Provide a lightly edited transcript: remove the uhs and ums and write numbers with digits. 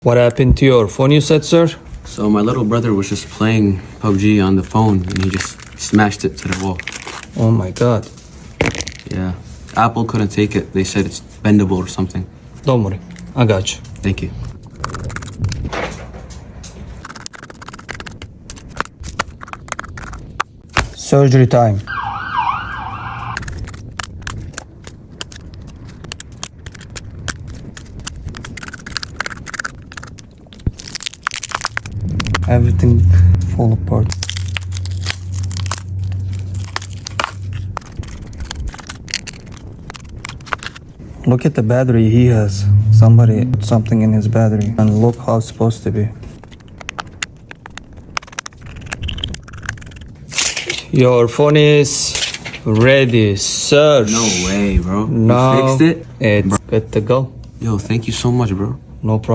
What happened to your phone, you said, sir? So my little brother was just playing PUBG on the phone and he just smashed it to the wall. Oh my god. Yeah. Apple couldn't take it. They said it's bendable or something. Don't worry. I got you. Thank you. Surgery time. Everything fall apart. Look at the battery he has. Somebody put something in his battery. And look how it's supposed to be. Your phone is ready, sir. No way, bro. Now You fixed it? It's good to go. Yo, thank you so much, bro. No problem.